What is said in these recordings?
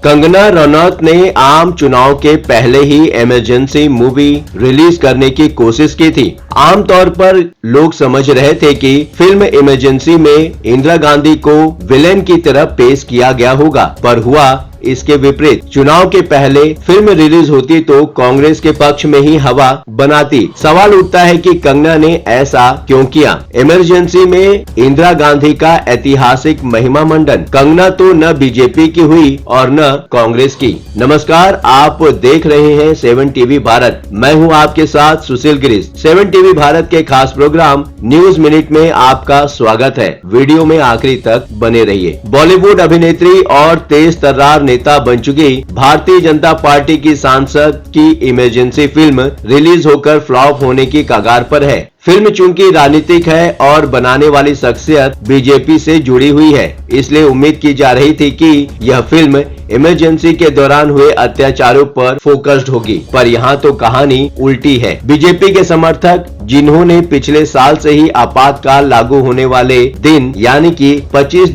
कंगना रनौत ने आम चुनाव के पहले ही इमरजेंसी मूवी रिलीज करने की कोशिश की थी। आमतौर पर लोग समझ रहे थे कि फिल्म इमरजेंसी में इंदिरा गांधी को विलेन की तरह पेश किया गया होगा, पर हुआ इसके विपरीत। चुनाव के पहले फिल्म रिलीज होती तो कांग्रेस के पक्ष में ही हवा बनाती। सवाल उठता है कि कंगना ने ऐसा क्यों किया। इमरजेंसी में इंदिरा गांधी का ऐतिहासिक महिमा मंडन। कंगना तो न बीजेपी की हुई और न कांग्रेस की। नमस्कार, आप देख रहे हैं 7 टीवी भारत। मैं हूं आपके साथ सुशील गिरीश। 7 टीवी भारत के खास प्रोग्राम न्यूज मिनट में आपका स्वागत है। वीडियो में आखिरी तक बने रहिए। बॉलीवुड अभिनेत्री और तेज तर्रार नेता बन चुकी भारतीय जनता पार्टी की सांसद की इमरजेंसी फिल्म रिलीज होकर फ्लॉप होने की कगार पर है। फिल्म चूंकि राजनीतिक है और बनाने वाली शख्सियत बीजेपी से जुड़ी हुई है, इसलिए उम्मीद की जा रही थी कि यह फिल्म इमरजेंसी के दौरान हुए अत्याचारों पर फोकस्ड होगी, पर यहाँ तो कहानी उल्टी है। बीजेपी के समर्थक जिन्होंने पिछले साल से ही आपातकाल लागू होने वाले दिन यानी कि 25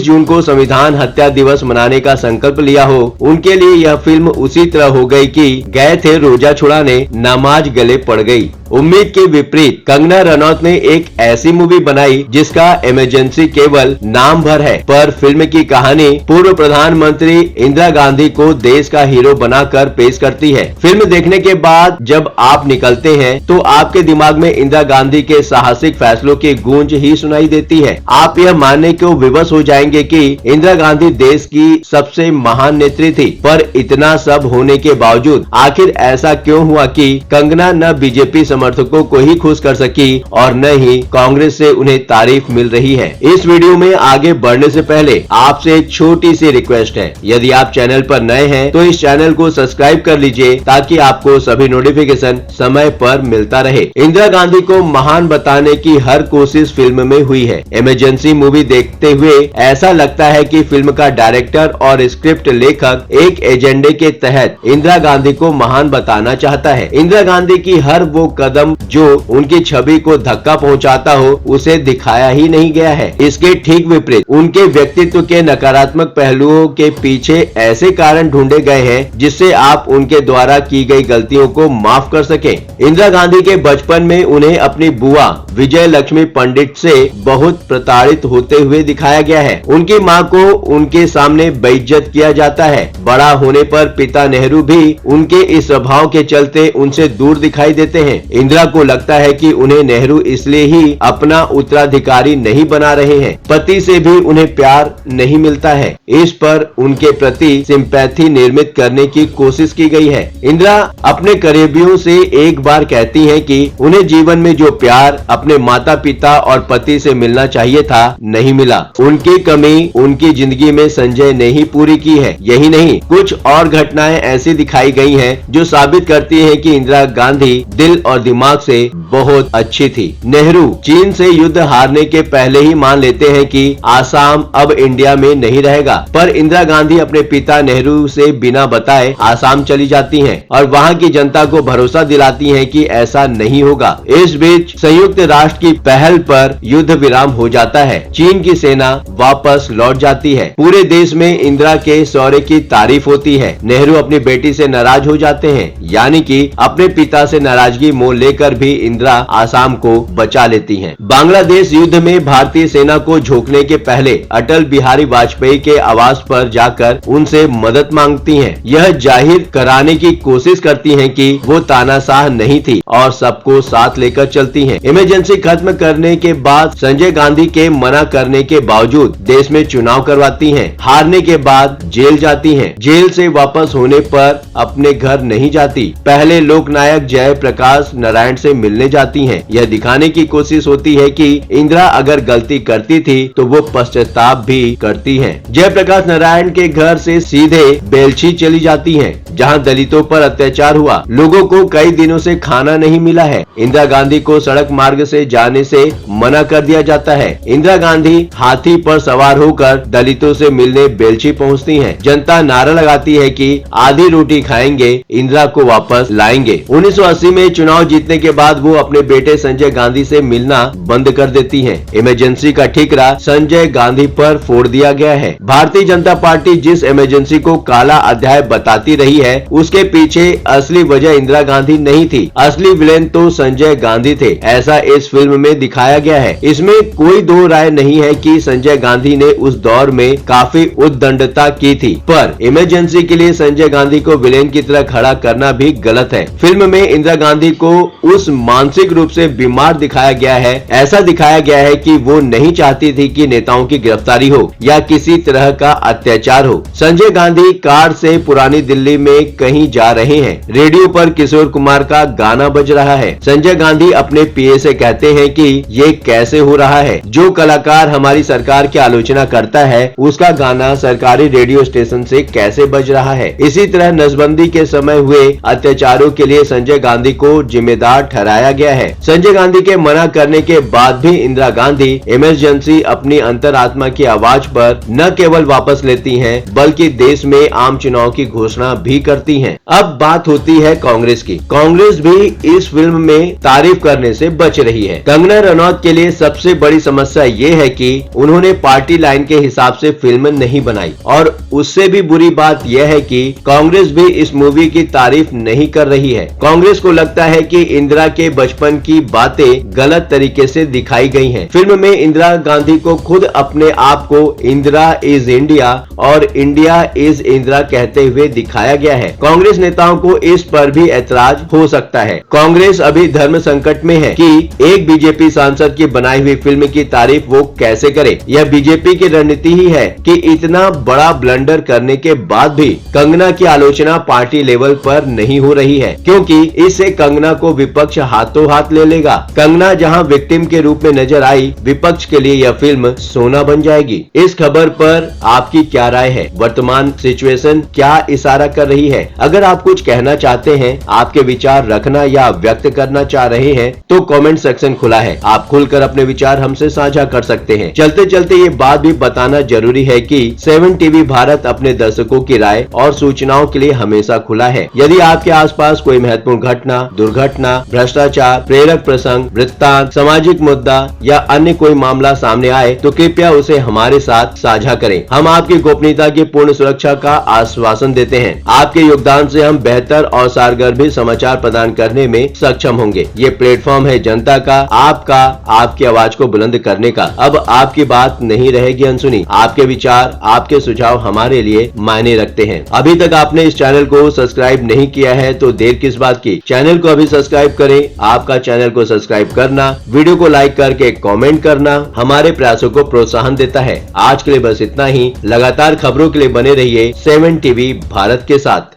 जून को संविधान हत्या दिवस मनाने का संकल्प लिया हो, उनके लिए यह फिल्म उसी तरह हो गई कि गए थे रोजा छुड़ाने, नमाज गले पड़ गई। उम्मीद के विपरीत कंगना रनौत ने एक ऐसी मूवी बनाई जिसका इमरजेंसी केवल नाम भर है, पर फिल्म की कहानी पूर्व प्रधानमंत्री इंदिरा गांधी को देश का हीरो बनाकर पेश करती है। फिल्म देखने के बाद जब आप निकलते हैं तो आपके दिमाग में इंदिरा गांधी के साहसिक फैसलों की गूंज ही सुनाई देती है। आप यह मानने को विवश हो जाएंगे कि इंदिरा गांधी देश की सबसे महान नेत्री थी, पर इतना सब होने के बावजूद आखिर ऐसा क्यों हुआ कि कंगना न बीजेपी समर्थकों को ही खुश कर सकी और न ही कांग्रेस से उन्हें तारीफ मिल रही है। इस वीडियो में आगे बढ़ने से पहले आपसे एक छोटी सी रिक्वेस्ट है। यदि आप चैनल पर नए हैं तो इस चैनल को सब्सक्राइब कर लीजिए ताकि आपको सभी नोटिफिकेशन समय पर मिलता रहे। इंदिरा गांधी को महान बताने की हर कोशिश फिल्म में हुई है। इमरजेंसी मूवी देखते हुए ऐसा लगता है कि फिल्म का डायरेक्टर और स्क्रिप्ट लेखक एक एजेंडे के तहत इंदिरा गांधी को महान बताना चाहता है। इंदिरा गांधी की हर वो कदम जो उनकी छवि को धक्का पहुंचाता हो, उसे दिखाया ही नहीं गया है। इसके ठीक विपरीत उनके व्यक्तित्व के नकारात्मक पहलुओं के पीछे ऐसे कारण ढूंढे गए हैं जिससे आप उनके द्वारा की गई गलतियों को माफ कर सकें। इंदिरा गांधी के बचपन में उन्हें अपनी बुआ विजय लक्ष्मी पंडित से बहुत प्रताड़ित होते हुए दिखाया गया है। उनकी मां को उनके सामने बेइज्जत किया जाता है। बड़ा होने पर पिता नेहरू भी उनके इस स्वभाव के चलते उनसे दूर दिखाई देते हैं। इंदिरा को लगता है कि उन्हें नेहरू इसलिए ही अपना उत्तराधिकारी नहीं बना रहे हैं। पति से भी उन्हें प्यार नहीं मिलता है। इस पर उनके प्रति सिंपैथी निर्मित करने की कोशिश की गई है। इंदिरा अपने करीबियों से एक बार कहती हैं कि उन्हें जीवन में जो प्यार अपने माता पिता और पति से मिलना चाहिए था, नहीं मिला। उनकी कमी उनकी जिंदगी में संजय ने ही पूरी की है। यही नहीं, कुछ और घटनाएं ऐसी दिखाई गई हैं जो साबित करती हैं कि इंदिरा गांधी दिल और दिमाग से बहुत अच्छी थी। नेहरू चीन से युद्ध हारने के पहले ही मान लेते हैं कि आसाम अब इंडिया में नहीं रहेगा, पर इंदिरा गांधी अपने पिता नेहरू से बिना बताए आसाम चली जाती हैं और वहां की जनता को भरोसा दिलाती हैं कि ऐसा नहीं होगा। इस बीच संयुक्त राष्ट्र की पहल पर युद्ध विराम हो जाता है। चीन की सेना वापस लौट जाती है। पूरे देश में इंदिरा के शौर्य की तारीफ होती है। नेहरू अपनी बेटी से नाराज हो जाते हैं, यानी कि अपने पिता से नाराजगी मोल लेकर भी इंदिरा आसाम को बचा लेती हैं। बांग्लादेश युद्ध में भारतीय सेना को झोंकने के पहले अटल बिहारी वाजपेयी के आवास पर जाकर उनसे मदद मांगती हैं। यह जाहिर कराने की कोशिश करती हैं कि वो तानाशाह नहीं थी और सबको साथ लेकर चलती हैं। इमरजेंसी खत्म करने के बाद संजय गांधी के मना करने के बावजूद देश में चुनाव करवाती हैं। हारने के बाद जेल जाती हैं। जेल से वापस होने पर अपने घर नहीं जाती। पहले लोकनायक जयप्रकाश नारायण से मिलने जाती हैं। यह दिखाने की कोशिश होती है कि इंदिरा अगर गलती करती थी तो वो पश्चाताप भी करती हैं। जयप्रकाश नारायण के घर से सीधे बेलछी चली जाती हैं, जहां दलितों पर अत्याचार हुआ। लोगों को कई दिनों से खाना नहीं मिला है। इंदिरा गांधी को सड़क मार्ग से जाने से मना कर दिया जाता है। इंदिरा गांधी हाथी पर सवार होकर दलितों से मिलने बेलछी पहुंचती हैं। जनता नारा लगाती है कि आधी रोटी खाएंगे, इंदिरा को वापस लाएंगे। 1980 में चुनाव जीतने के बाद वो अपने बेटे संजय गांधी से मिलना बंद कर देती हैं। इमरजेंसी का ठिकरा संजय गांधी पर फोड़ दिया गया है। भारतीय जनता पार्टी जिस इमरजेंसी को काला अध्याय बताती रही है, उसके पीछे असली वजह इंदिरा गांधी नहीं थी। असली विलेन तो संजय गांधी थे, ऐसा इस फिल्म में दिखाया गया है। इसमें कोई दो राय नहीं है कि संजय गांधी ने उस दौर में काफी उद्दंडता की थी, पर इमरजेंसी के लिए संजय गांधी को विलेन की तरह खड़ा करना भी गलत है। फिल्म में इंदिरा गांधी को उस मानसिक रूप से बीमार दिखाया गया है। ऐसा दिखाया गया है कि वो नहीं चाहती थी कि नेताओं की गिरफ्तारी हो या किसी तरह का अत्याचार हो। संजय गांधी कार से पुरानी दिल्ली में कहीं जा रहे हैं। रेडियो पर किशोर कुमार का गाना बज रहा है। संजय गांधी अपने पीए से कहते हैं कि ये कैसे हो रहा है। जो कलाकार हमारी सरकार की आलोचना करता है, उसका गाना सरकारी रेडियो स्टेशन से कैसे बज रहा है। इसी तरह नसबंदी के समय हुए अत्याचारों के लिए संजय गांधी को जिम्मेदार ठहराया गया है। संजय गांधी के मना करने के बाद भी इंदिरा गांधी इमरजेंसी अपनी अंतरात्मा की आवाज पर न केवल वापस लेती हैं, बल्कि देश में आम चुनाव की घोषणा भी करती हैं। अब बात होती है कांग्रेस की। कांग्रेस भी इस फिल्म में तारीफ करने से बच रही है। कंगना रनौत के लिए सबसे बड़ी समस्या ये है कि उन्होंने पार्टी लाइन के हिसाब से फिल्म नहीं बनाई, और उससे भी बुरी बात यह है कि कांग्रेस भी इस मूवी की तारीफ नहीं कर रही है। कांग्रेस को लगता है कि इंदिरा के बचपन की बातें गलत तरीके से दिखाई गई हैं। फिल्म में इंदिरा गांधी को खुद अपने आप को इंदिरा इज इंडिया और इंडिया इज इंदिरा कहते हुए दिखाया गया है। कांग्रेस नेताओं को इस पर भी ऐतराज हो सकता है। कांग्रेस अभी धर्म संकट में है कि एक बीजेपी सांसद की बनाई हुई फिल्म की तारीफ वो कैसे करे। यह बीजेपी की रणनीति ही है कि इतना बड़ा ब्लंडर करने के बाद भी कंगना की आलोचना पार्टी लेवल पर नहीं हो रही है, क्योंकि इससे कंगना को विपक्ष हाथों हाथ ले लेगा। कंगना जहां विक्टिम के रूप में नजर आई, विपक्ष के लिए यह फिल्म सोना बन जाएगी। इस खबर पर आपकी क्या राय है? वर्तमान सिचुएशन क्या इशारा कर रही है? अगर आप कुछ कहना चाहते हैं, आपके विचार रखना या व्यक्त करना चाह रहे हैं, तो कमेंट सेक्शन खुला है। आप खुलकर अपने विचार हमसे साझा कर सकते हैं। चलते चलते ये बात भी बताना जरूरी है कि 7 टीवी भारत अपने दर्शकों की राय और सूचनाओं के लिए हमेशा खुला है। यदि आपके आसपास कोई महत्वपूर्ण घटना, दुर्घटना, भ्रष्टाचार, प्रेरक प्रसंग, वृत्तांत, सामाजिक मुद्दा या अन्य कोई मामला सामने आए, तो कृपया उसे हमारे साथ साझा करें। हम आपकी गोपनीयता की पूर्ण सुरक्षा का आश्वासन देते हैं। आपके योगदान से हम बेहतर और सारगर समाचार प्रदान करने में सक्षम होंगे। ये प्लेटफॉर्म है जनता का, आपका, आपकी आवाज को बुलंद करने का। अब आपकी बात नहीं रहेगी अनसुनी। आपके विचार, आपके सुझाव हमारे लिए मायने रखते हैं। अभी तक आपने इस चैनल को सब्सक्राइब नहीं किया है तो देर किस बात की। चैनल को अभी सब्सक्राइब करें। आपका चैनल को सब्सक्राइब करना, वीडियो को लाइक करके कमेंट करना हमारे प्रयासों को प्रोत्साहन देता है। आज के लिए बस इतना ही। लगातार खबरों के लिए बने रहिए 7 टीवी भारत के साथ।